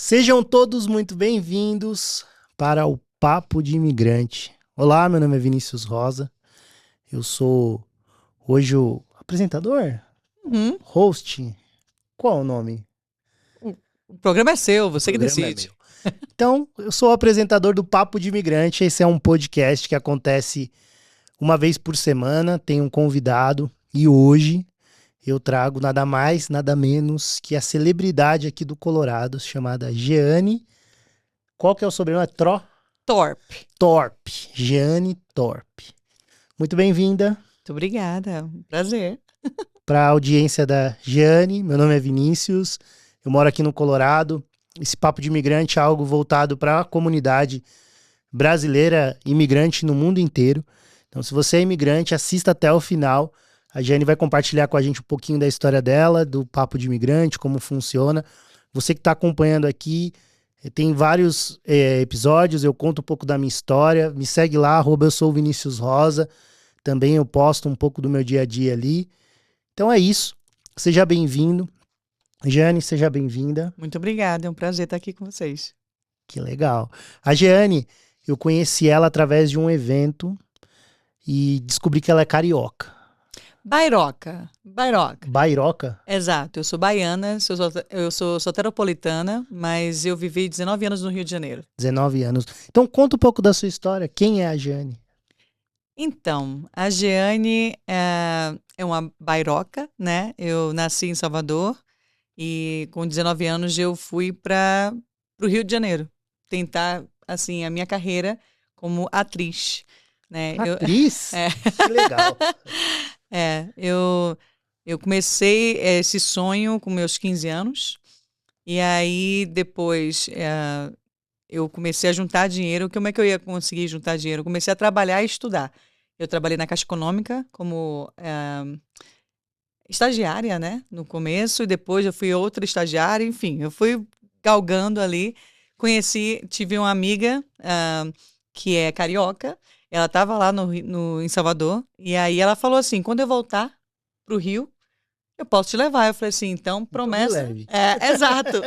Sejam todos muito bem-vindos para o Papo de Imigrante. Olá, meu nome é Vinícius Rosa. Eu sou hoje o apresentador, Uhum. host. Qual o nome? O programa é seu, O você que programa é decide. meu. Então, eu sou o apresentador do Papo de Imigrante. Esse é um podcast que acontece uma vez por semana. Tem um convidado e hoje eu trago nada mais, nada menos que a celebridade aqui do Colorado, chamada Jeane. Qual que é o sobrenome? É Torpe. Torpe. Jeane Torpe. Muito bem-vinda Muito obrigada. Um prazer. para a audiência da Jeane. Meu nome é Vinícius. Eu moro aqui no Colorado. Esse Papo de Imigrante é algo voltado para a comunidade brasileira imigrante no mundo inteiro. Então, se você é imigrante, assista até o final. A Jeane vai compartilhar com a gente um pouquinho da história dela, do Papo de Imigrante, como funciona. Você que está acompanhando aqui, tem vários episódios, eu conto um pouco da minha história. Me segue lá, @eu sou o Vinícius Rosa. Também eu posto um pouco do meu dia a dia ali. Então é isso. Seja bem-vindo. Jeane, seja bem-vinda. Muito obrigada. É um prazer estar aqui com vocês. Que legal. A Jeane, eu conheci ela através de um evento e descobri que ela é carioca. Bairoca. Bairoca? Exato. Eu sou baiana, eu sou soteropolitana, mas eu vivi 19 anos no Rio de Janeiro. 19 anos. Então conta um pouco da sua história. Quem é a Jeane? Então, a Jeane é uma bairoca, né? Eu nasci em Salvador e com 19 anos eu fui para o Rio de Janeiro tentar, assim, a minha carreira como atriz, né? Atriz? É. Que legal. Eu comecei esse sonho com meus 15 anos, e aí depois eu comecei a juntar dinheiro. Como é que eu ia conseguir juntar dinheiro? Eu comecei a trabalhar e estudar. Eu trabalhei na Caixa Econômica como estagiária, né, no começo, e depois eu fui outra estagiária, enfim, eu fui galgando ali. Tive uma amiga que é carioca, ela estava lá em Salvador, e aí ela falou assim: quando eu voltar pro Rio, eu posso te levar. Eu falei assim: então, Então me promessa. leve. Exato.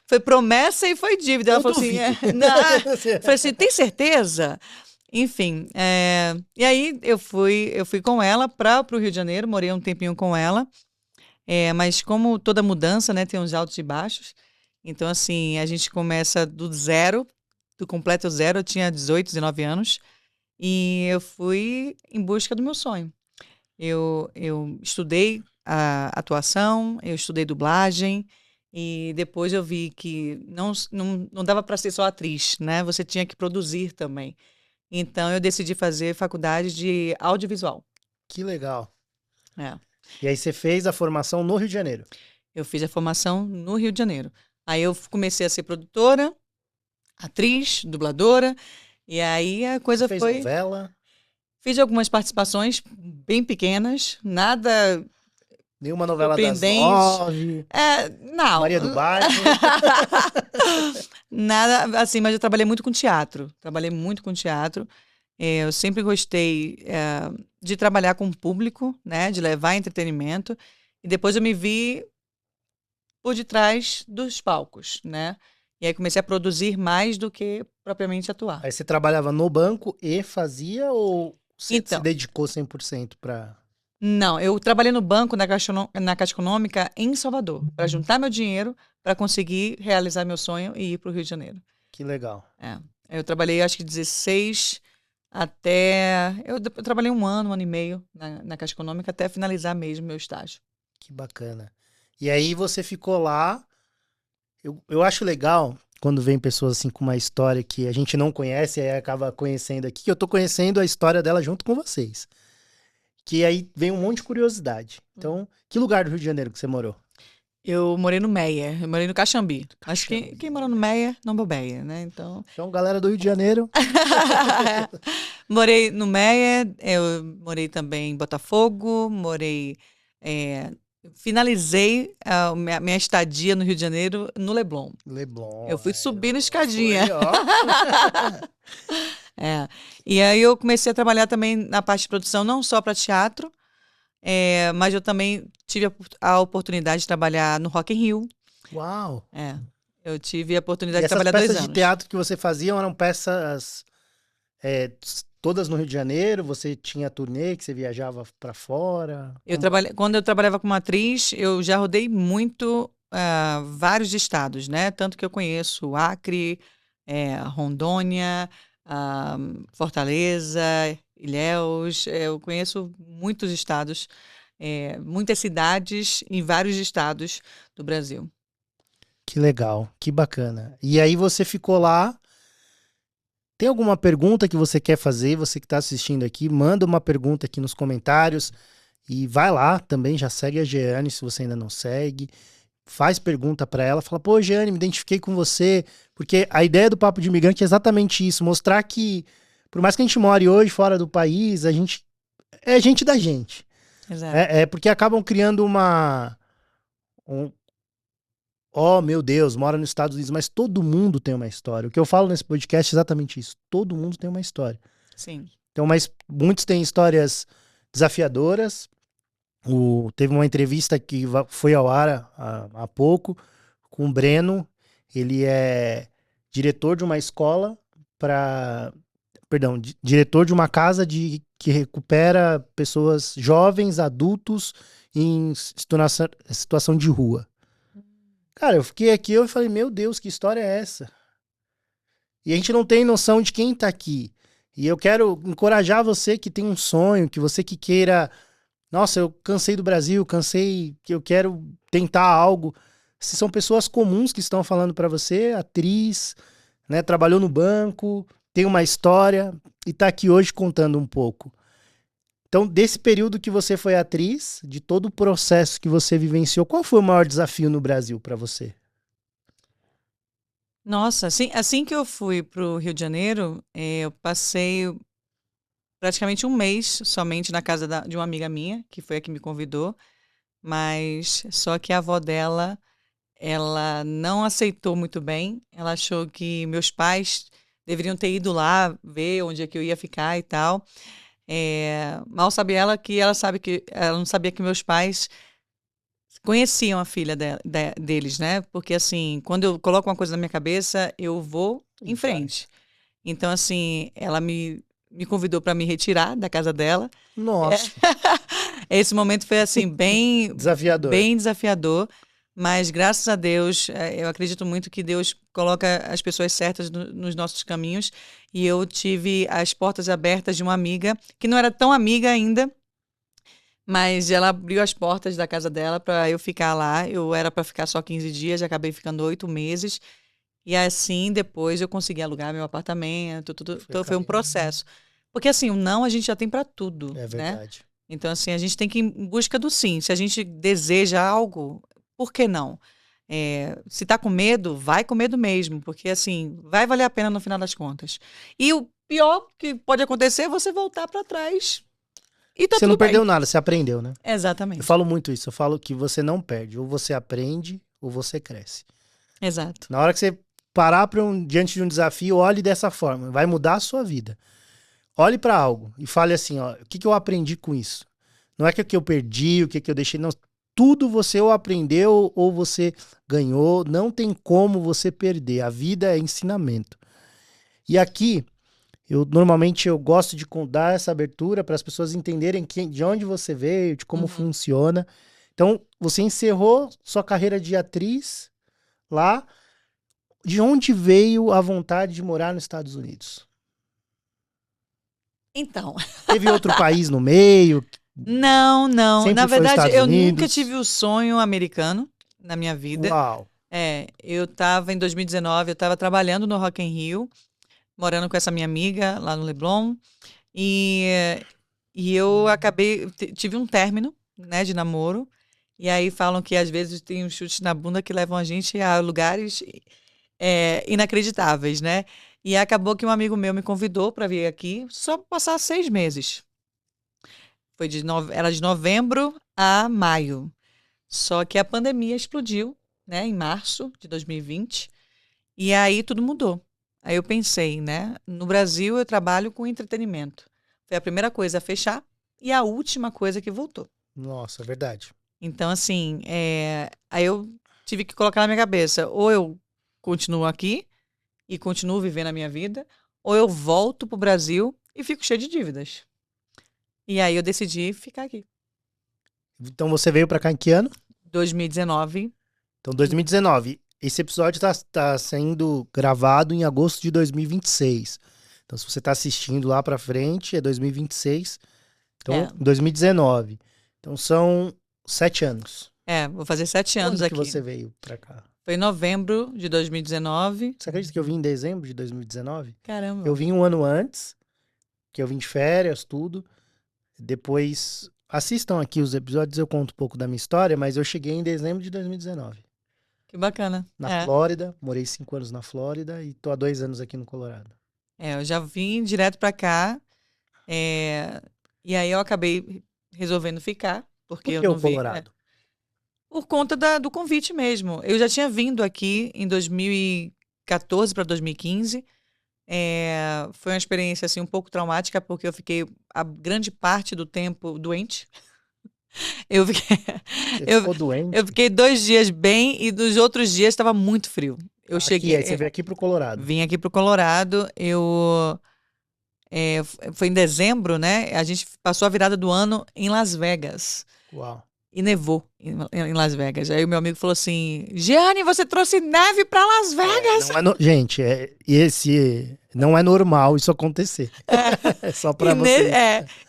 Foi promessa e foi dívida. Ela Eu falou assim: duvido. não. Eu falei assim: tem certeza? Enfim, e aí eu fui com ela para o Rio de Janeiro, morei um tempinho com ela, mas como toda mudança, né, tem uns altos e baixos. Então, assim, a gente começa do zero, do completo zero. Eu tinha 18, 19 anos, e eu fui em busca do meu sonho. Eu estudei a atuação, eu estudei dublagem, e depois eu vi que não dava para ser só atriz, né? Você tinha que produzir também. Então eu decidi fazer faculdade de audiovisual. Que legal. É. E aí você fez a formação no Rio de Janeiro? Eu fiz a formação no Rio de Janeiro. Aí eu comecei a ser produtora, atriz, dubladora, e aí a coisa Você fez foi... novela? Fiz algumas participações bem pequenas, nada Nenhuma novela das surpreendente. 9? Não. Maria do Bairro? Nada assim, mas eu trabalhei muito com teatro. Trabalhei muito com teatro. Eu sempre gostei de trabalhar com o público, né? De levar entretenimento. E depois eu me vi por detrás dos palcos, né? E aí comecei a produzir mais do que propriamente atuar. Aí você trabalhava no banco e fazia ou você se Então, dedicou 100% para... não, eu trabalhei no banco, na Caixa Econômica, em Salvador, para juntar meu dinheiro para conseguir realizar meu sonho e ir para o Rio de Janeiro. Que legal. Eu trabalhei, acho que 16 até... Eu trabalhei um ano e meio na Caixa Econômica até finalizar mesmo meu estágio. Que bacana. E aí você ficou lá. Eu acho legal quando vem pessoas assim com uma história que a gente não conhece e aí acaba conhecendo aqui, que eu tô conhecendo a história dela junto com vocês. Que aí vem um monte de curiosidade. Então, que lugar do Rio de Janeiro que você morou? Eu morei no Meier, eu morei no Caxambi. Acho que Caxambi. quem mora no Meier não bobeia, né? Então... Então, galera do Rio de Janeiro, Morei no Meier, eu morei também em Botafogo, finalizei a minha estadia no Rio de Janeiro no Leblon. Leblon. Eu fui subindo Foi, escadinha. ó. E aí eu comecei a trabalhar também na parte de produção, não só para teatro, mas eu também tive a oportunidade de trabalhar no Rock in Rio. Uau. Eu tive a E oportunidade de essas trabalhar peças 2 de anos. teatro que você fazia eram peças todas no Rio de Janeiro? Você tinha turnê que você viajava pra fora? Quando eu trabalhava como atriz, eu já rodei muito vários estados, né? Tanto que eu conheço Acre, Rondônia, ah, Fortaleza, Ilhéus. Eu conheço muitos estados, muitas cidades em vários estados do Brasil. Que legal, que bacana. E aí você ficou lá. Tem alguma pergunta que você quer fazer? Você que está assistindo aqui, manda uma pergunta aqui nos comentários e vai lá também, já segue a Jeane se você ainda não segue. Faz pergunta para ela, fala: "Pô, Jeane, me identifiquei com você", porque a ideia do Papo de Imigrante é exatamente isso, mostrar que por mais que a gente more hoje fora do país, a gente é gente da gente. Exato. É porque acabam criando um, oh, meu Deus, mora nos Estados Unidos, mas todo mundo tem uma história. O que eu falo nesse podcast é exatamente isso. Todo mundo tem uma história. Sim. Então, mas muitos têm histórias desafiadoras. Teve uma entrevista que foi ao ar há pouco com o Breno. Ele é diretor de uma escola para, perdão, diretor de uma casa que recupera pessoas jovens, adultos em situação de rua. Cara, eu fiquei aqui e falei, meu Deus, que história é essa? E a gente não tem noção de quem tá aqui. E eu quero encorajar você que tem um sonho, que você que queira, nossa, eu cansei do Brasil, cansei, que eu quero tentar algo. Se são pessoas comuns que estão falando para você, atriz, né, trabalhou no banco, tem uma história e tá aqui hoje contando um pouco. Então, desse período que você foi atriz, de todo o processo que você vivenciou, qual foi o maior desafio no Brasil para você? Nossa, assim que eu fui para o Rio de Janeiro, eu passei praticamente um mês somente na casa de uma amiga minha, que foi a que me convidou, mas só que a avó dela, ela não aceitou muito bem, ela achou que meus pais deveriam ter ido lá ver onde é que eu ia ficar e tal. Mal sabe ela sabe que ela não sabia que meus pais conheciam a filha deles, né? Porque assim, quando eu coloco uma coisa na minha cabeça, eu vou em frente. Então, assim, ela me convidou para me retirar da casa dela. É. Nossa, Esse momento foi, assim, bem, desafiador. bem desafiador, mas graças a Deus, eu acredito muito que Deus coloca as pessoas certas nos nossos caminhos. E eu tive as portas abertas de uma amiga, que não era tão amiga ainda, mas ela abriu as portas da casa dela para eu ficar lá. Eu era para ficar só 15 dias, acabei ficando 8 meses. E assim, depois eu consegui alugar meu apartamento, tudo. Então foi um processo. Porque assim, o não a gente já tem para tudo, É né? verdade. Então assim, a gente tem que ir em busca do sim. Se a gente deseja algo, por que não? Se tá com medo, vai com medo mesmo, porque assim, vai valer a pena no final das contas. E o pior que pode acontecer é você voltar para trás e tá Você não tudo bem. perdeu nada, você aprendeu, né? Eu Exatamente. falo muito isso, eu falo que você não perde, ou você aprende, ou você cresce. Exato. Na hora que você parar diante de um desafio, olhe dessa forma, vai mudar a sua vida. Olhe para algo e fale assim, ó, o que eu aprendi com isso? Não é que eu perdi, o que eu deixei, não. Tudo você ou aprendeu ou você ganhou, não tem como você perder. A vida é ensinamento. E aqui, normalmente eu gosto de dar essa abertura para as pessoas entenderem de onde você veio, de como funciona. Então, você encerrou sua carreira de atriz lá. De onde veio a vontade de morar nos Estados Unidos? Então, Teve outro país no meio? não, não. Na Sempre foi os verdade, Estados eu nunca Unidos? tive o sonho americano na minha vida. Uau! Eu estava em 2019, eu estava trabalhando no Rock in Rio, morando com essa minha amiga lá no Leblon, e, e eu acabei, tive um término, né, de namoro, e aí falam que às vezes tem uns chutes na bunda que levam a gente a lugares inacreditáveis, né? E acabou que um amigo meu me convidou para vir aqui só pra passar 6 meses. Era de novembro a maio. Só que a pandemia explodiu, né, em março de 2020, e aí tudo mudou. Aí eu pensei, né, no Brasil eu trabalho com entretenimento. Foi a primeira coisa a fechar e a última coisa que voltou. Nossa, é verdade. Então, assim, aí eu tive que colocar na minha cabeça, ou eu continuo aqui e continuo vivendo a minha vida, ou eu volto pro Brasil e fico cheio de dívidas. E aí eu decidi ficar aqui. Então você veio pra cá em que ano? 2019. Então 2019. Esse episódio tá sendo gravado em agosto de 2026. Então se você tá assistindo lá pra frente, é 2026. Então 2019. Então são 7 anos. Vou fazer 7 anos Quando aqui. que você veio pra cá? Foi em novembro de 2019. Você acredita que eu vim em dezembro de 2019? Caramba. Eu vim um ano antes, que eu vim de férias, tudo. Depois, assistam aqui os episódios, eu conto um pouco da minha história, mas eu cheguei em dezembro de 2019. Que bacana. Na Flórida, morei 5 anos na Flórida e tô há 2 anos aqui no Colorado. Eu já vim direto pra cá. E aí eu acabei resolvendo ficar, porque Por que eu não o vi. Colorado? Por conta do convite mesmo. Eu já tinha vindo aqui em 2014 para 2015. Foi uma experiência assim, um pouco traumática, porque eu fiquei a grande parte do tempo doente. Eu fiquei, Você ficou doente? eu fiquei 2 dias bem e dos outros dias estava muito frio. Eu Aqui, cheguei. aí você veio aqui pro Colorado. Vim aqui pro Colorado. Foi em dezembro, né? A gente passou a virada do ano em Las Vegas. Uau. E nevou em Las Vegas. Aí o meu amigo falou assim: Giane, você trouxe neve pra Las Vegas? Gente, esse não é normal isso acontecer. É só pra vocês.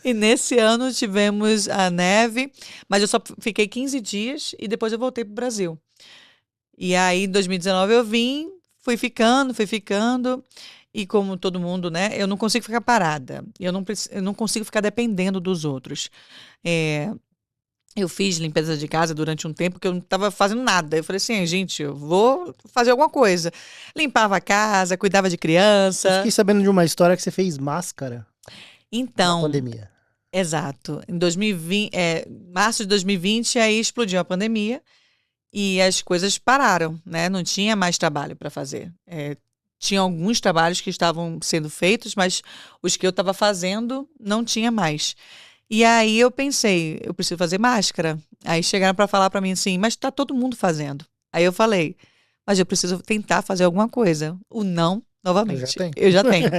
E nesse ano tivemos a neve, mas eu só fiquei 15 dias e depois eu voltei pro Brasil. E aí, em 2019, eu vim, fui ficando. E como todo mundo, né? Eu não consigo ficar parada. Eu não consigo ficar dependendo dos outros. Eu fiz limpeza de casa durante um tempo que eu não estava fazendo nada. Eu falei assim, gente, eu vou fazer alguma coisa. Limpava a casa, cuidava de Eu criança. fiquei sabendo de uma história que você fez máscara Então, na pandemia. exato. Em 2020, março de 2020, aí explodiu a pandemia e as coisas pararam, né? Não tinha mais trabalho para fazer. Tinha alguns trabalhos que estavam sendo feitos, mas os que eu estava fazendo não tinha mais. E aí eu pensei, eu preciso fazer máscara. Aí chegaram para falar para mim assim, mas tá todo mundo fazendo. Aí eu falei, mas eu preciso tentar fazer alguma coisa. O não, novamente. Eu já tenho.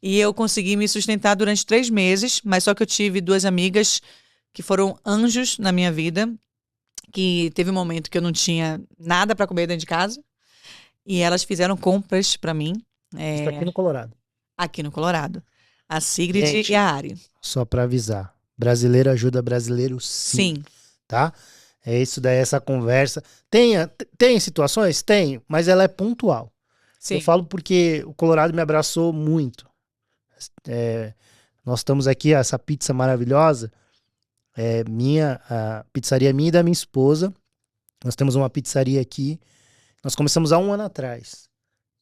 E eu consegui me sustentar durante 3 meses, mas só que eu tive 2 amigas que foram anjos na minha vida, que teve um momento que eu não tinha nada para comer dentro de casa, e elas fizeram compras para mim. Isso aqui no Colorado. Aqui no Colorado. A Sigrid Gente, e a Ari. Só para avisar. Brasileiro ajuda brasileiro, sim. Tá? É isso daí, essa conversa. Tem situações? Tem, mas ela é pontual. Sim. Eu falo porque o Colorado me abraçou muito. Nós estamos aqui, essa pizza maravilhosa, a pizzaria minha e da minha esposa. Nós temos uma pizzaria aqui. Nós começamos há 1 ano atrás.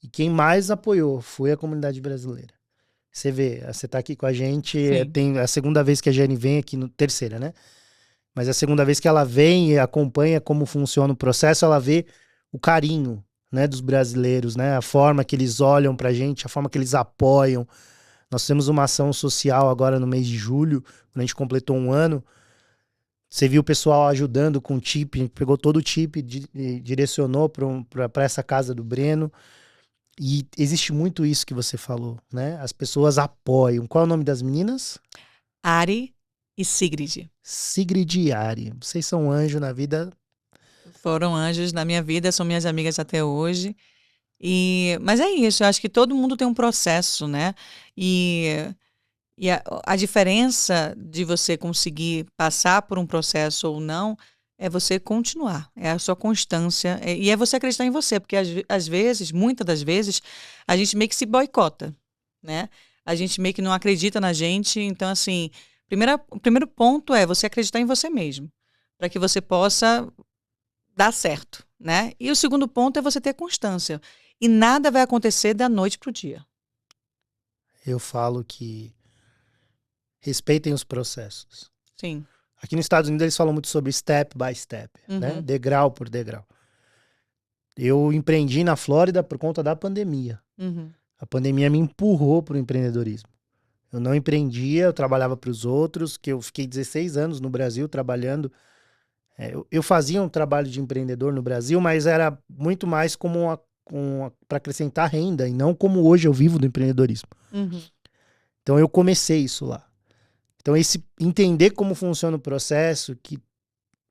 E quem mais apoiou foi a comunidade brasileira. Você vê, você tá aqui com a gente, tem a segunda vez que a Giane vem aqui, terceira, né? Mas a segunda vez que ela vem e acompanha como funciona o processo, ela vê o carinho, né, dos brasileiros, né? A forma que eles olham pra gente, a forma que eles apoiam. Nós temos uma ação social agora no mês de julho, quando a gente completou 1 ano. Você viu o pessoal ajudando com o tip, pegou todo o tip e direcionou para essa casa do Breno. E existe muito isso que você falou, né? As pessoas apoiam. Qual é o nome das meninas? Ari e Sigrid. Sigrid e Ari. Vocês são anjo na vida. Foram anjos na minha vida, são minhas amigas até hoje. Mas é isso, eu acho que todo mundo tem um processo, né? E a diferença de você conseguir passar por um processo ou não é você continuar, é a sua constância, e é você acreditar em você, porque às vezes, muitas das vezes, a gente meio que se boicota, né? A gente meio que não acredita na gente, então assim, o primeiro ponto é você acreditar em você mesmo, para que você possa dar certo, né? E o segundo ponto é você ter constância, e nada vai acontecer da noite pro dia. Eu falo que respeitem os processos. Sim. Aqui nos Estados Unidos eles falam muito sobre step by step, né? Degrau por degrau. Eu empreendi na Flórida por conta da pandemia. A pandemia me empurrou para o empreendedorismo. Eu não empreendia, eu trabalhava para os outros, que eu fiquei 16 anos no Brasil trabalhando. Eu fazia um trabalho de empreendedor no Brasil, mas era muito mais como para acrescentar renda e não como hoje eu vivo do empreendedorismo. Uhum. Então eu comecei isso lá. Então esse entender como funciona o processo, que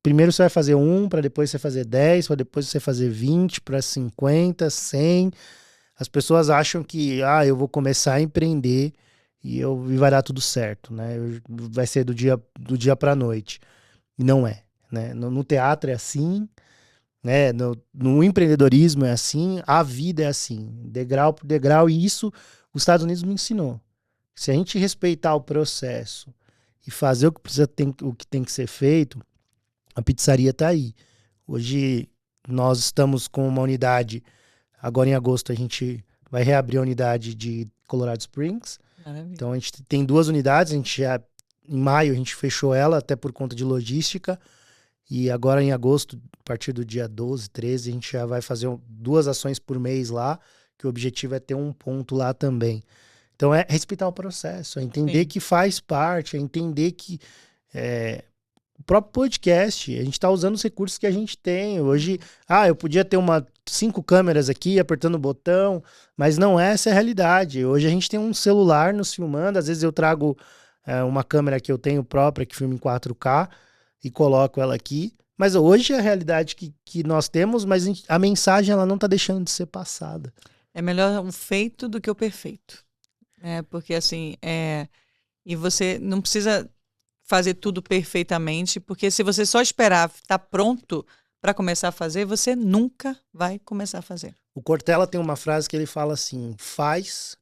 primeiro você vai fazer 1, para depois você fazer 10, para depois você fazer 20, para 50, 100. As pessoas acham que eu vou começar a empreender e vai dar tudo certo, né? Vai ser do dia para a noite. E não é, né? No teatro é assim, né? No empreendedorismo é assim, a vida é assim, degrau por degrau, e isso os Estados Unidos me ensinou. Se a gente respeitar o processo e fazer o que tem que ser feito, a pizzaria está aí. Hoje nós estamos com uma unidade, agora em agosto a gente vai reabrir a unidade de Colorado Springs. Maravilha. Então a gente tem 2 unidades, em maio a gente fechou ela até por conta de logística. E agora em agosto, a partir do dia 12, 13, a gente já vai fazer 2 ações por mês lá, que o objetivo é ter um ponto lá também. Então é respeitar o processo, é entender que faz parte, é entender que o próprio podcast, a gente está usando os recursos que a gente tem. Hoje, eu podia ter 5 câmeras aqui apertando o botão, mas não é essa a realidade. Hoje a gente tem um celular nos filmando, às vezes eu trago uma câmera que eu tenho própria, que filma em 4K, e coloco ela aqui. Mas hoje é a realidade que nós temos, mas a mensagem ela não está deixando de ser passada. É melhor o feito do que o perfeito. Porque assim, e você não precisa fazer tudo perfeitamente, porque se você só esperar estar pronto para começar a fazer, você nunca vai começar a fazer. O Cortella tem uma frase que ele fala assim: faz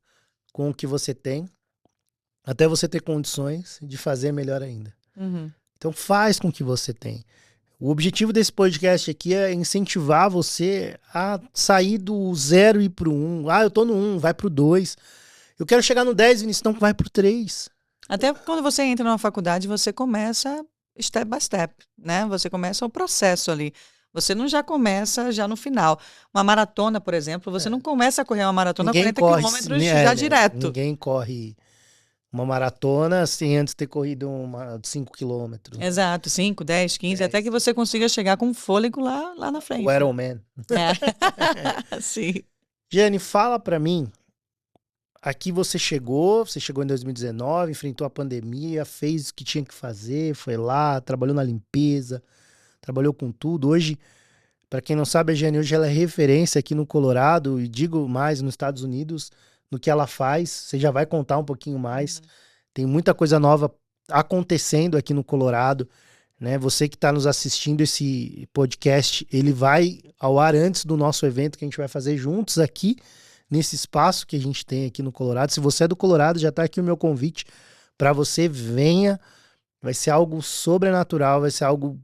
com o que você tem, até você ter condições de fazer melhor ainda. Uhum. Então faz com o que você tem. O objetivo desse podcast aqui é incentivar você a sair do 0 e ir pro 1. Eu tô no 1, vai pro 2. Eu quero chegar no 10, Vinícius, então vai pro 3. Até quando você entra numa faculdade, você começa step by step, né? Você começa o processo ali. Você não já começa já no final. Uma maratona, por exemplo, você não começa a correr uma maratona a 40 quilômetros já direto. Ninguém corre uma maratona sem antes ter corrido 5 quilômetros. Exato, 5, 10, 15, até que você consiga chegar com fôlego lá na frente. O Ironman. Sim. Giane, fala pra mim. Aqui você chegou em 2019, enfrentou a pandemia, fez o que tinha que fazer, foi lá, trabalhou na limpeza, trabalhou com tudo. Hoje, para quem não sabe, a Giane hoje ela é referência aqui no Colorado e digo mais nos Estados Unidos no que ela faz. Você já vai contar um pouquinho mais. Tem muita coisa nova acontecendo aqui no Colorado, né? Você que está nos assistindo, esse podcast, ele vai ao ar antes do nosso evento que a gente vai fazer juntos aqui, nesse espaço que a gente tem aqui no Colorado. Se você é do Colorado, já está aqui o meu convite para você, venha. Vai ser algo sobrenatural, vai ser algo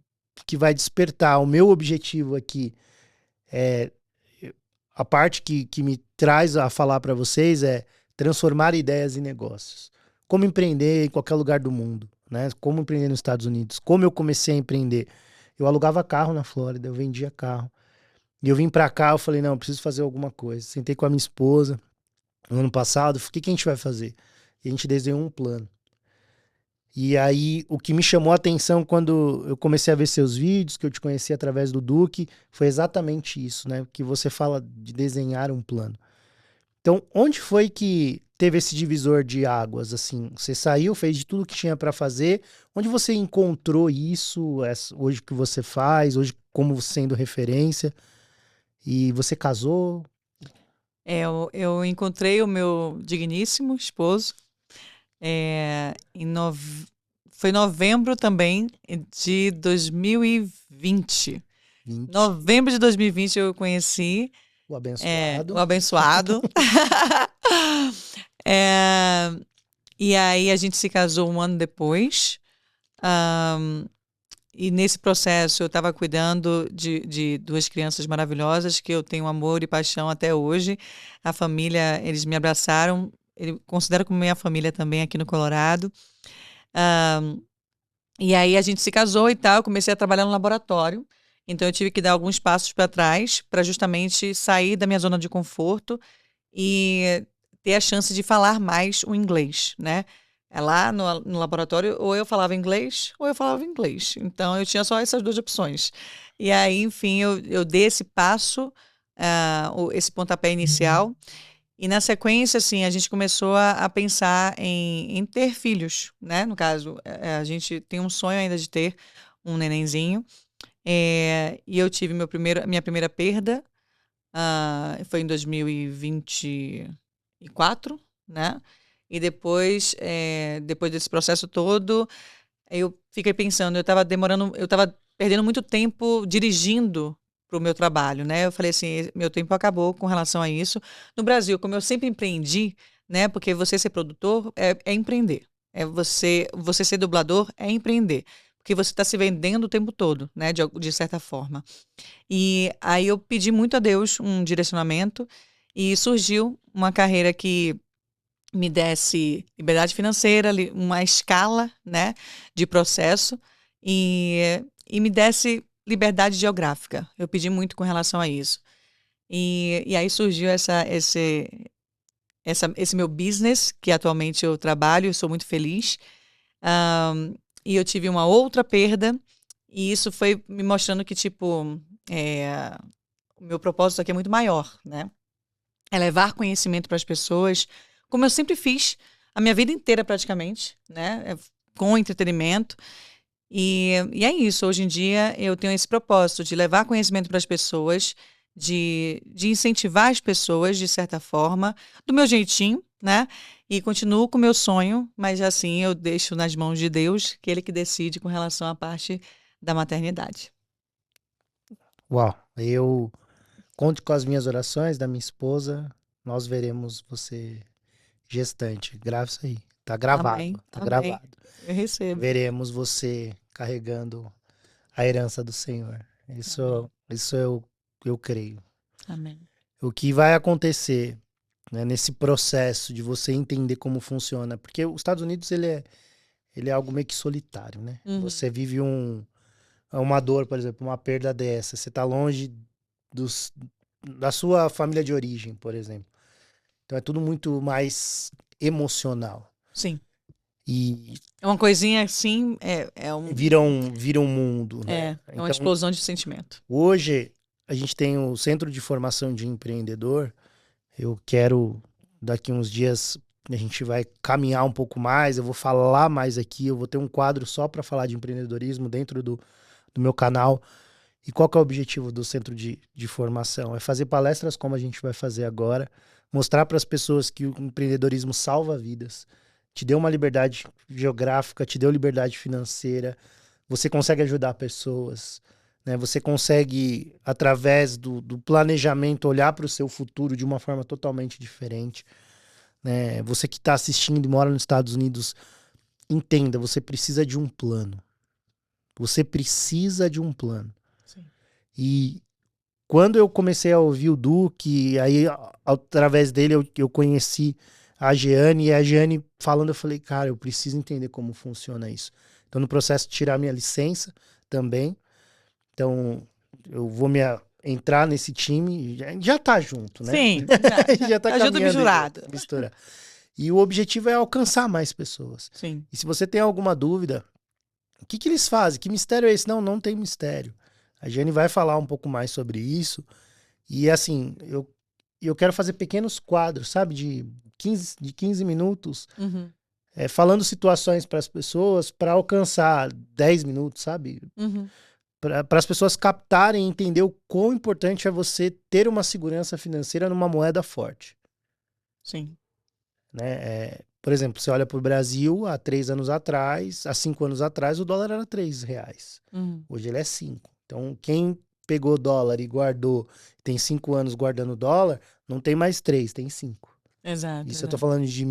que vai despertar. O meu objetivo aqui a parte que me traz a falar para vocês é transformar ideias em negócios. Como empreender em qualquer lugar do mundo, né? Como empreender nos Estados Unidos. Como eu comecei a empreender. Eu alugava carro na Flórida, eu vendia carro. E eu vim pra cá, eu falei, não, eu preciso fazer alguma coisa. Sentei com a minha esposa no ano passado, o que a gente vai fazer? E a gente desenhou um plano. E aí, o que me chamou a atenção quando eu comecei a ver seus vídeos, que eu te conheci através do Duque, foi exatamente isso, né? Que você fala de desenhar um plano. Então, onde foi que teve esse divisor de águas, assim? Você saiu, fez de tudo que tinha para fazer. Onde você encontrou isso, hoje que você faz, hoje como sendo referência? E você casou? Eu encontrei o meu digníssimo esposo. Foi novembro também de 2020. 20. Novembro de 2020 eu conheci. O abençoado. O abençoado. E aí a gente se casou um ano depois. E nesse processo eu estava cuidando de 2 crianças maravilhosas que eu tenho amor e paixão até hoje. A família, eles me abraçaram. Eu considero como minha família também aqui no Colorado. E aí a gente se casou e tal. Eu comecei a trabalhar no laboratório. Então eu tive que dar alguns passos para trás para justamente sair da minha zona de conforto e ter a chance de falar mais o inglês, né? Lá no laboratório, ou eu falava inglês, ou eu falava inglês. Então, eu tinha só essas 2 opções. E aí, enfim, eu dei esse passo esse pontapé inicial. E na sequência, assim, a gente começou a pensar em ter filhos, né? No caso, a gente tem um sonho ainda de ter um nenenzinho. E eu tive minha primeira perda, foi em 2024, né? E depois desse processo todo, eu fiquei pensando, eu estava perdendo muito tempo dirigindo para o meu trabalho, né? Eu falei assim, meu tempo acabou com relação a isso. No Brasil, como eu sempre empreendi, né? Porque você ser produtor é empreender. Você ser dublador é empreender. Porque você está se vendendo o tempo todo, né? De certa forma. E aí eu pedi muito a Deus um direcionamento e surgiu uma carreira que me desse liberdade financeira, uma escala, né, de processo e me desse liberdade geográfica. Eu pedi muito com relação a isso. E aí surgiu esse meu business, que atualmente eu trabalho, eu sou muito feliz. E eu tive uma outra perda, e isso foi me mostrando que, tipo, o meu propósito aqui é muito maior, né? É levar conhecimento para as pessoas, como eu sempre fiz, a minha vida inteira praticamente, né? Com entretenimento. E é isso, hoje em dia eu tenho esse propósito de levar conhecimento para as pessoas, de incentivar as pessoas, de certa forma, do meu jeitinho, né? E continuo com o meu sonho, mas assim eu deixo nas mãos de Deus, que Ele que decide com relação à parte da maternidade. Uau, eu conto com as minhas orações da minha esposa, nós veremos você gestante. Grava isso aí. Tá Amém, gravado, tá amém. gravado. Eu recebo. Veremos você carregando a herança do Senhor. Amém, Isso eu creio. amém. O que vai acontecer, né, nesse processo de você entender como funciona, porque os Estados Unidos ele é algo meio que solitário, né? Uhum. Você vive uma dor, por exemplo, uma perda dessa, você tá longe dos, da sua família de origem, por exemplo. Então é tudo muito mais emocional. Sim. E É uma coisinha assim, vira um mundo, né? é uma Então, explosão de sentimento. hoje a gente tem o Centro de Formação de Empreendedor. Eu quero, daqui uns dias, a gente vai caminhar um pouco mais, eu vou falar mais aqui, eu vou ter um quadro só para falar de empreendedorismo dentro do meu canal. E qual que é o objetivo do Centro de Formação? É fazer palestras como a gente vai fazer agora, mostrar para as pessoas que o empreendedorismo salva vidas, te deu uma liberdade geográfica, te deu liberdade financeira, você consegue ajudar pessoas, né? Você consegue, através do planejamento, olhar para o seu futuro de uma forma totalmente diferente, né? Você que está assistindo e mora nos Estados Unidos, entenda, você precisa de um plano. Você precisa de um plano. Sim. E quando eu comecei a ouvir o Duque, aí através dele eu conheci a Jeane, e a Jeane falando, eu falei, cara, eu preciso entender como funciona isso. Então, no processo de tirar minha licença também, então eu vou entrar nesse time, já tá junto, né? Sim, Já tá ajuda caminhando aí, misturado. mistura. E o objetivo é alcançar mais pessoas. Sim. E se você tem alguma dúvida, o que eles fazem? Que mistério é esse? Não, não tem mistério. A Jane vai falar um pouco mais sobre isso. E assim, eu quero fazer pequenos quadros, sabe? De 15 minutos, Uhum. falando situações para as pessoas para alcançar 10 minutos, sabe? Uhum. Para as pessoas captarem e entender o quão importante é você ter uma segurança financeira numa moeda forte. Sim. Né? Por exemplo, você olha para o Brasil, há 3 anos atrás, há 5 anos atrás, o dólar era R$ 3. Uhum. Hoje ele é 5. Então, quem pegou dólar e guardou, tem 5 anos guardando dólar, não tem mais 3, tem 5. Exato, Isso eu estou exato. falando de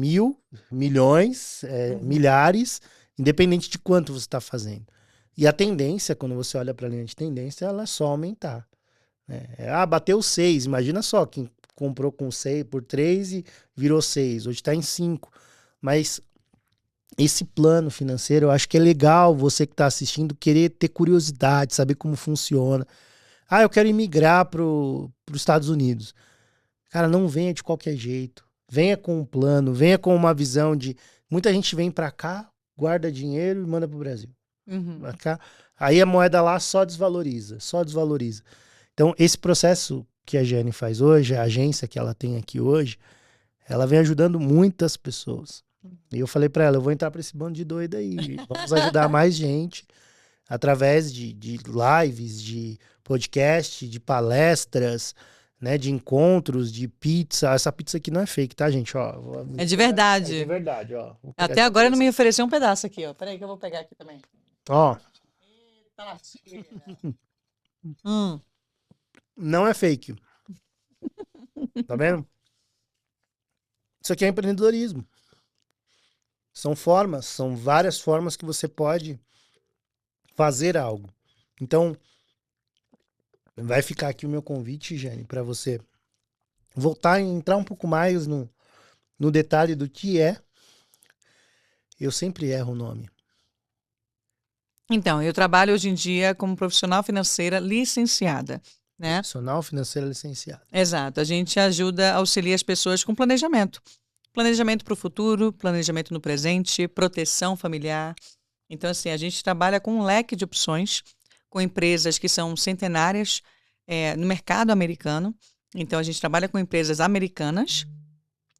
milhões, milhares, independente de quanto você está fazendo. E a tendência, quando você olha para a linha de tendência, ela é só aumentar. Né? Bateu 6. Imagina só, quem comprou com 6 por 3 e virou 6. Hoje está em 5. Mas esse plano financeiro, eu acho que é legal você que está assistindo querer ter curiosidade, saber como funciona. Eu quero imigrar para os Estados Unidos. Cara, não venha de qualquer jeito. Venha com um plano, venha com uma visão de... Muita gente vem para cá, guarda dinheiro e manda para o Brasil. Uhum. Aí a moeda lá só desvaloriza, só desvaloriza. Então, esse processo que a Jeane faz hoje, a agência que ela tem aqui hoje, ela vem ajudando muitas pessoas. E eu falei para ela, eu vou entrar para esse bando de doido aí. Vamos ajudar mais gente através de lives, de podcast, de palestras, né, de encontros, de pizza. Essa pizza aqui não é fake, tá, gente? Ó, É de verdade. É de verdade, ó. Até agora não me ofereceu um pedaço aqui, ó. Peraí que eu vou pegar aqui também. Ó. Eita lasqueira. Não é fake. Tá vendo? Isso aqui é empreendedorismo. São formas, são várias formas que você pode fazer algo. Então, vai ficar aqui o meu convite, Jeane, para você voltar e entrar um pouco mais no detalhe do que é. Eu sempre erro o nome. Então, eu trabalho hoje em dia como profissional financeira licenciada, né? Profissional financeira licenciada. Exato. A gente ajuda, auxilia as pessoas com planejamento. Planejamento para o futuro, planejamento no presente, proteção familiar. Então, assim, a gente trabalha com um leque de opções, com empresas que são centenárias no mercado americano. Então, a gente trabalha com empresas americanas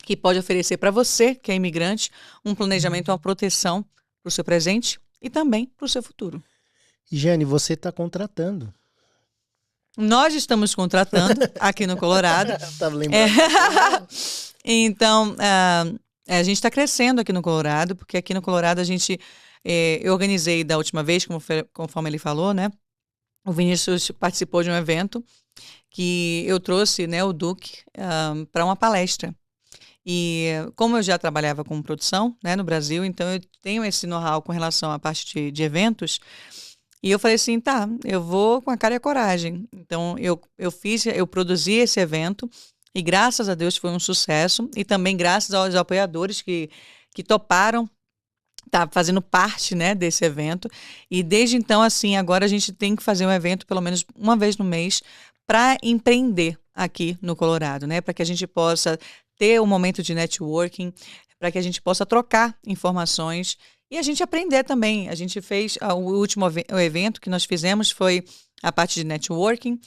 que pode oferecer para você, que é imigrante, um planejamento, uma proteção para o seu presente e também para o seu futuro. E, Jeane, você está contratando. Nós estamos contratando aqui no Colorado. Estava lembrando. Então, a gente está crescendo aqui no Colorado, porque aqui no Colorado eu organizei da última vez, conforme ele falou, né? O Vinícius participou de um evento que eu trouxe, né, o Duque para uma palestra. E como eu já trabalhava com produção, né, no Brasil, então eu tenho esse know-how com relação à parte de eventos. E eu falei assim, tá, eu vou com a cara e a coragem. Então eu produzi esse evento e graças a Deus foi um sucesso. E também graças aos apoiadores que toparam tá fazendo parte, né, desse evento. E desde então, assim, agora a gente tem que fazer um evento pelo menos uma vez no mês para empreender aqui no Colorado, né? Para que a gente possa ter um momento de networking, para que a gente possa trocar informações e a gente aprender também. A gente fez o último evento que nós fizemos foi a parte de networking,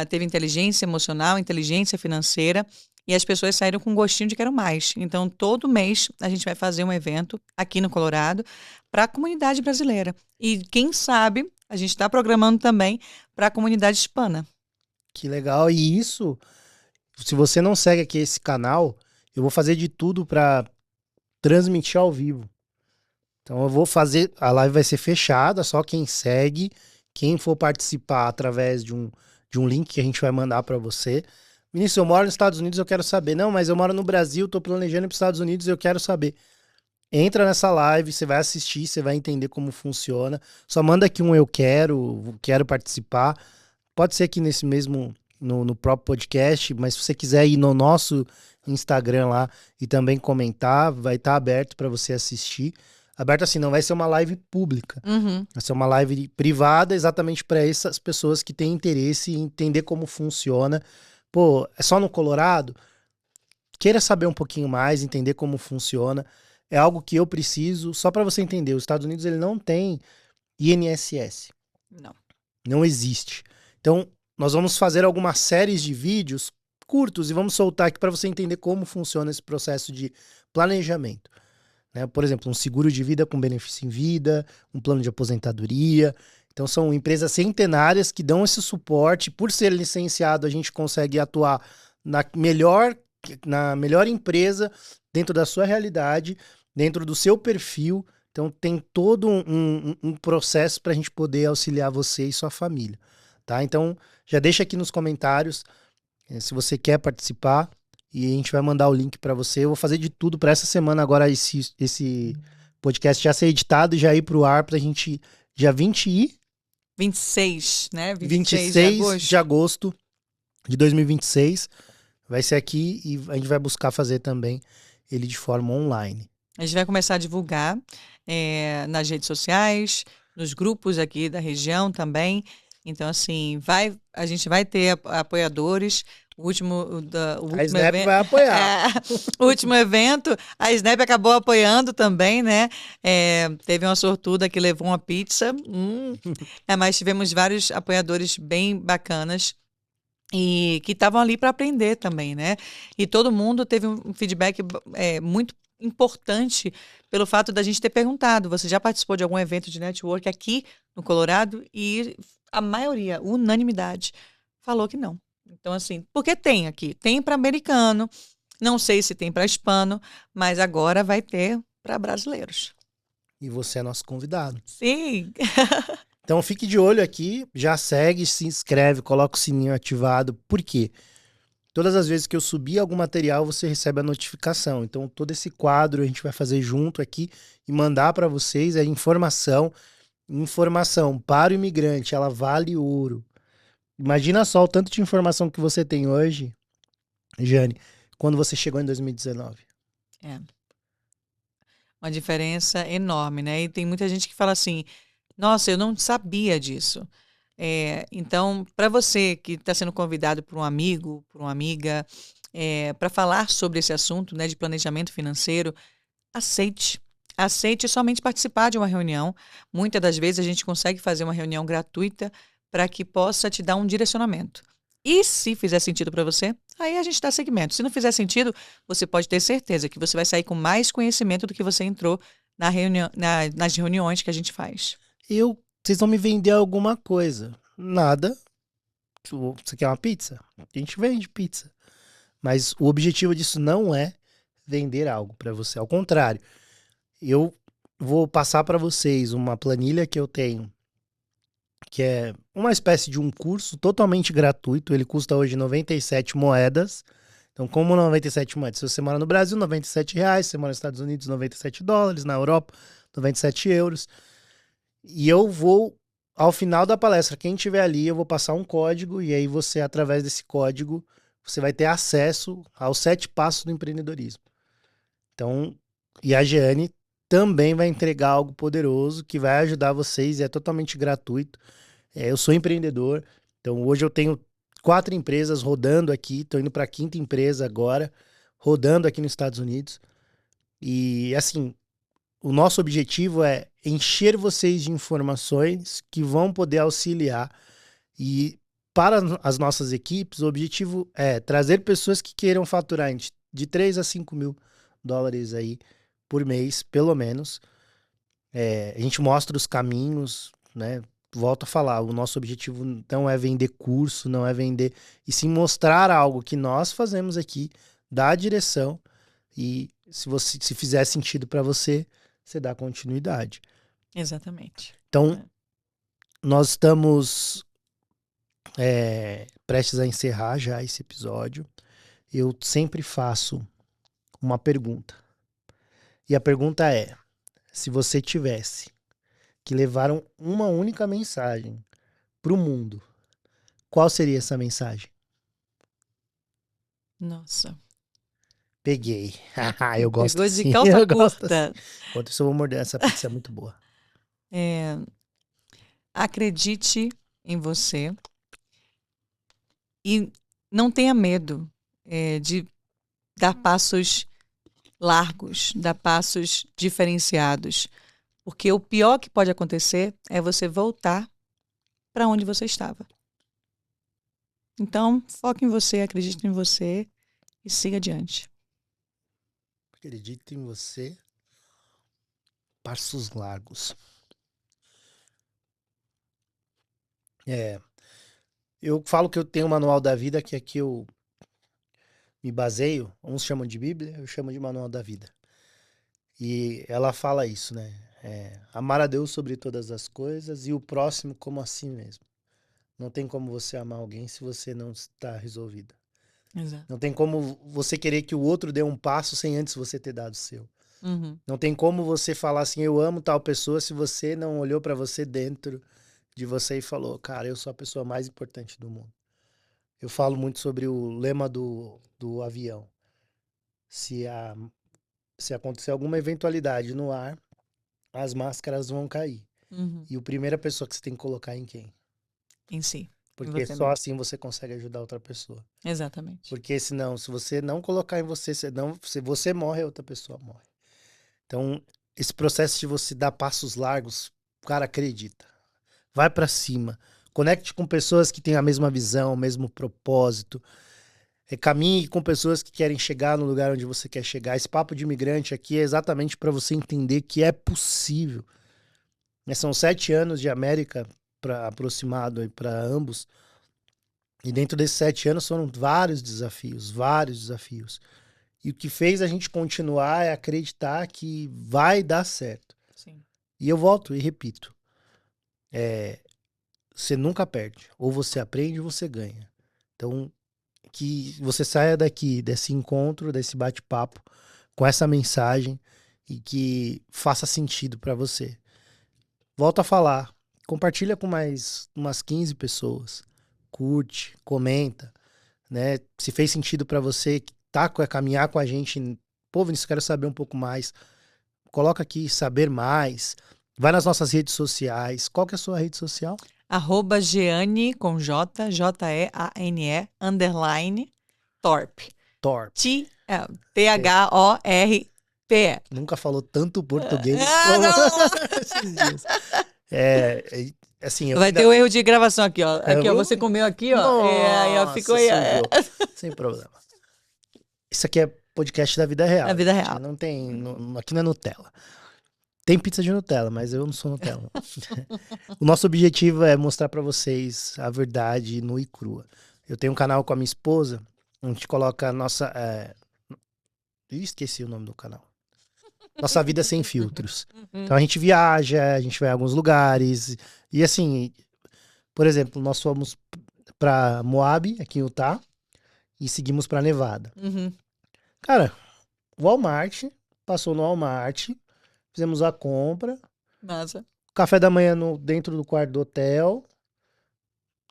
teve inteligência emocional, inteligência financeira, e as pessoas saíram com um gostinho de quero mais. Então, todo mês a gente vai fazer um evento aqui no Colorado para a comunidade brasileira. E quem sabe, a gente está programando também para a comunidade hispana. Que legal. E isso, se você não segue aqui esse canal, eu vou fazer de tudo para transmitir ao vivo. Então eu vou fazer, a live vai ser fechada, só quem segue, quem for participar através de um link que a gente vai mandar para você. Vinícius, eu moro nos Estados Unidos, eu quero saber. Não, mas eu moro no Brasil, tô planejando ir para os Estados Unidos, eu quero saber. Entra nessa live, você vai assistir, você vai entender como funciona. Só manda aqui um eu quero participar. Pode ser aqui nesse mesmo, no próprio podcast, mas se você quiser ir no nosso Instagram lá e também comentar, vai estar aberto para você assistir. Aberto assim, não vai ser uma live pública. Uhum. Vai ser uma live privada exatamente para essas pessoas que têm interesse em entender como funciona. Pô, é só no Colorado? Queira saber um pouquinho mais, entender como funciona. É algo que eu preciso, só para você entender, os Estados Unidos ele não tem INSS. Não existe. Então, nós vamos fazer algumas séries de vídeos curtos e vamos soltar aqui para você entender como funciona esse processo de planejamento. Né? Por exemplo, um seguro de vida com benefício em vida, um plano de aposentadoria. Então, são empresas centenárias que dão esse suporte. Por ser licenciado, a gente consegue atuar na melhor empresa, dentro da sua realidade, dentro do seu perfil. Então, tem todo um processo para a gente poder auxiliar você e sua família. Tá? Então, já deixa aqui nos comentários se você quer participar e a gente vai mandar o link para você. Eu vou fazer de tudo para essa semana agora esse podcast já ser editado e já ir para o ar para a gente, dia 26, né? 26 de agosto de 2026. Vai ser aqui e a gente vai buscar fazer também ele de forma online. A gente vai começar a divulgar nas redes sociais, nos grupos aqui da região também. Então, assim, a gente vai ter apoiadores. O último a Snap vai apoiar. O último evento, a Snap acabou apoiando também, né? Teve uma sortuda que levou uma pizza. Mas tivemos vários apoiadores bem bacanas. e que estavam ali para aprender também, né? E todo mundo teve um feedback muito importante pelo fato da gente ter perguntado: você já participou de algum evento de network aqui no Colorado? E a maioria, unanimidade, falou que não. Então, assim, porque tem aqui, tem para americano, não sei se tem para hispano, mas agora vai ter para brasileiros. E você é nosso convidado. Sim. Então fique de olho aqui, já segue, se inscreve, coloca o sininho ativado. Por quê? Todas as vezes que eu subir algum material, você recebe a notificação. Então todo esse quadro a gente vai fazer junto aqui e mandar para vocês a informação. Informação para o imigrante, ela vale ouro. Imagina só o tanto de informação que você tem hoje, Jane, quando você chegou em 2019. É. Uma diferença enorme, né? E tem muita gente que fala assim: nossa, eu não sabia disso. Então, para você que está sendo convidado por um amigo, por uma amiga, para falar sobre esse assunto, né, de planejamento financeiro, aceite. Aceite somente participar de uma reunião. Muitas das vezes a gente consegue fazer uma reunião gratuita para que possa te dar um direcionamento. E se fizer sentido para você, aí a gente dá segmento. Se não fizer sentido, você pode ter certeza que você vai sair com mais conhecimento do que você entrou nas reuniões que a gente faz. Vocês vão me vender alguma coisa. Nada. Você quer uma pizza? A gente vende pizza. Mas o objetivo disso não é vender algo para você. Ao contrário, eu vou passar para vocês uma planilha que eu tenho, que é uma espécie de um curso totalmente gratuito. Ele custa hoje 97 moedas. Então, como 97 moedas? Se você mora no Brasil, R$ 97. Se você mora nos Estados Unidos, US$ 97. Na Europa, 97 euros. E eu vou, ao final da palestra, quem estiver ali, eu vou passar um código. E aí você, através desse código, você vai ter acesso aos 7 passos do empreendedorismo. Então, e a Jeane também vai entregar algo poderoso que vai ajudar vocês e é totalmente gratuito. Eu sou empreendedor, então hoje eu tenho 4 empresas rodando aqui, estou indo para a 5ª empresa agora, rodando aqui nos Estados Unidos. E assim, o nosso objetivo é encher vocês de informações que vão poder auxiliar. E para as nossas equipes, o objetivo é trazer pessoas que queiram faturar de 3 a 5 mil dólares aí por mês, pelo menos. A gente mostra os caminhos, né? Volto a falar, o nosso objetivo não é vender curso, não é vender, e sim mostrar algo que nós fazemos aqui, dar a direção, e se fizer sentido para você, você dá continuidade. Exatamente. Então, nós estamos prestes a encerrar já esse episódio. Eu sempre faço uma pergunta. E a pergunta é: se você tivesse que levar uma única mensagem para o mundo, qual seria essa mensagem? Nossa. Peguei. Eu gosto Pegou de assim. calça Eu gosto curta. assim. Enquanto isso, eu vou morder. Essa pizza é muito boa. Acredite em você e não tenha medo de dar passos largos, dar passos diferenciados. Porque o pior que pode acontecer é você voltar para onde você estava. Então, foque em você, acredite em você e siga adiante. Acredito em você. Passos largos. Eu falo que eu tenho o manual da vida, que aqui eu me baseio. Uns chamam de Bíblia, eu chamo de manual da vida. E ela fala isso, né? Amar a Deus sobre todas as coisas e o próximo como a si mesmo. Não tem como você amar alguém se você não está resolvido. Exato. Não tem como você querer que o outro dê um passo sem antes você ter dado o seu. Uhum. Não tem como você falar assim, eu amo tal pessoa, se você não olhou para você dentro de você e falou, cara, eu sou a pessoa mais importante do mundo. Eu falo muito sobre o lema do avião. Se acontecer alguma eventualidade no ar, as máscaras vão cair. Uhum. E a primeira pessoa que você tem que colocar é em quem? Em si. Porque Você só mesmo. assim você consegue ajudar outra pessoa. Exatamente. Porque senão, se você não colocar em você, se você morre, a outra pessoa morre. Então, esse processo de você dar passos largos, cara, acredita. Vai pra cima. Conecte com pessoas que têm a mesma visão, o mesmo propósito. Caminhe com pessoas que querem chegar no lugar onde você quer chegar. Esse papo de imigrante aqui é exatamente para você entender que é possível. São 7 anos de América aproximado para ambos. E dentro desses 7 anos foram vários desafios, vários desafios. E o que fez a gente continuar é acreditar que vai dar certo. Sim. E eu volto e repito. Você nunca perde. Ou você aprende ou você ganha. Então, que você saia daqui, desse encontro, desse bate-papo, com essa mensagem e que faça sentido para você. Volto a falar. Compartilha com mais umas 15 pessoas. Curte, comenta, né? Se fez sentido para você que caminhar com a gente. Pô, Vinícius, quero saber um pouco mais. Coloca aqui, saber mais. Vai nas nossas redes sociais. Qual que é a sua rede social? @Jeane, com J, Jeane, _ Torpe. Torpe. THORPE. Nunca falou tanto português Ah, não! esses dias. Assim, Vai ter um erro de gravação aqui, ó. Aqui, ó, você comeu aqui, ó. Nossa, Aí, ó, ficou aí. Sem problema. Isso aqui é podcast da vida real. Da vida real. Não tem, aqui não é Nutella. Tem pizza de Nutella, mas eu não sou Nutella. O nosso objetivo é mostrar pra vocês a verdade nua e crua. Eu tenho um canal com a minha esposa, a gente coloca a nossa... esqueci o nome do canal. Nossa Vida Sem Filtros. Então a gente viaja, a gente vai a alguns lugares. E assim, por exemplo, nós fomos pra Moab, aqui em Utah, e seguimos pra Nevada. Uhum. Cara, Walmart, passou no Walmart, fizemos a compra. Massa. Café da manhã dentro do quarto do hotel.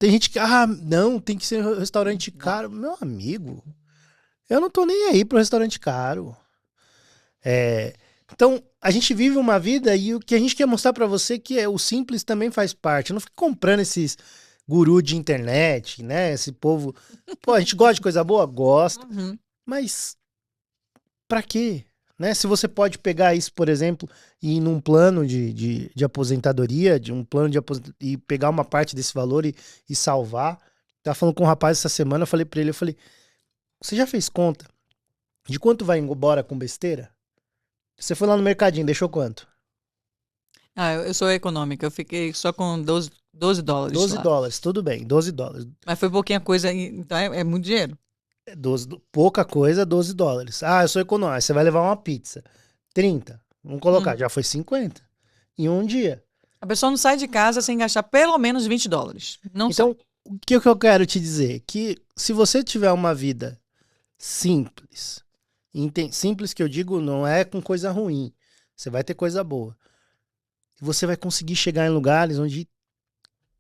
Tem gente que, não, tem que ser restaurante caro. Meu amigo, eu não tô nem aí pro restaurante caro. Então, a gente vive uma vida e o que a gente quer mostrar pra você que o simples também faz parte. Não fique comprando esses guru de internet, né? Esse povo... Pô, a gente gosta de coisa boa? Gosta. Uhum. Mas pra quê? Né? Se você pode pegar isso, por exemplo, e ir num plano de aposentadoria, e pegar uma parte desse valor e salvar. Tava falando com um rapaz essa semana, eu falei pra ele, você já fez conta de quanto vai embora com besteira? Você foi lá no mercadinho, deixou quanto? Eu sou econômica, eu fiquei só com $12. 12 lá. dólares, tudo bem, 12 dólares. Mas foi pouquinha coisa, então é muito dinheiro. 12, pouca coisa, 12 dólares. Eu sou econômico, você vai levar uma pizza. 30, vamos colocar, já foi 50 em um dia. A pessoa não sai de casa sem gastar pelo menos $20. Não Então, sai. o que eu quero te dizer? Que se você tiver uma vida simples, simples que eu digo não é com coisa ruim, você vai ter coisa boa. Você vai conseguir chegar em lugares onde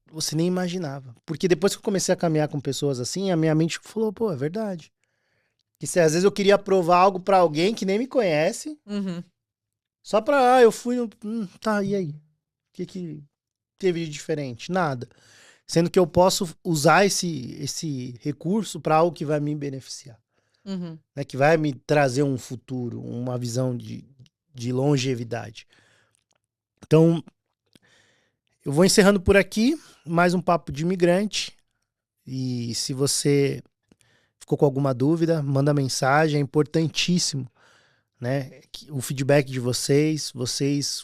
você nem imaginava. Porque depois que eu comecei a caminhar com pessoas assim, a minha mente falou, pô, é verdade. Que se às vezes eu queria provar algo pra alguém que nem me conhece, Uhum. só pra, eu fui, tá, e aí? O que teve de diferente? Nada. Sendo que eu posso usar esse recurso pra algo que vai me beneficiar. Uhum. Né, que vai me trazer um futuro, uma visão de longevidade. Então, eu vou encerrando por aqui, mais um papo de imigrante. E se você ficou com alguma dúvida, manda mensagem, é importantíssimo, né? O feedback de vocês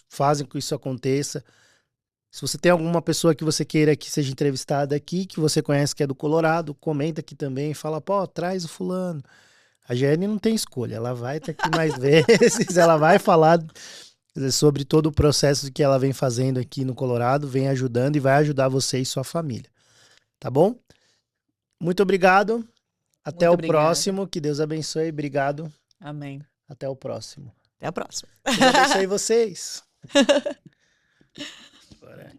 fazem com que isso aconteça. Se você tem alguma pessoa que você queira que seja entrevistada aqui, que você conhece que é do Colorado, comenta aqui também, fala, pô, traz o fulano. A Jeane não tem escolha, ela vai estar aqui mais vezes, ela vai falar sobre todo o processo que ela vem fazendo aqui no Colorado, vem ajudando e vai ajudar você e sua família. Tá bom? Muito obrigado. Até o próximo. Que Deus abençoe. Obrigado. Amém. Até o próximo. Até a próxima. Deus abençoe vocês.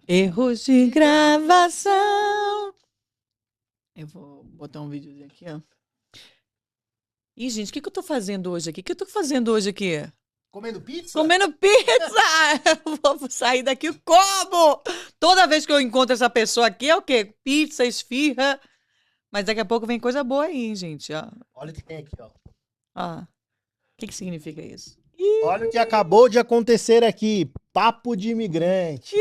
Erros de gravação. Eu vou botar um vídeo aqui, ó. Ih, gente, o que eu tô fazendo hoje aqui? O que eu tô fazendo hoje aqui? Comendo pizza? Comendo pizza! Eu vou sair daqui como? Toda vez que eu encontro essa pessoa aqui é o quê? Pizza, esfirra. Mas daqui a pouco vem coisa boa aí, hein, gente. Ó. Olha o que tem aqui, ó. O que significa isso? Olha o que acabou de acontecer aqui. Papo de imigrante.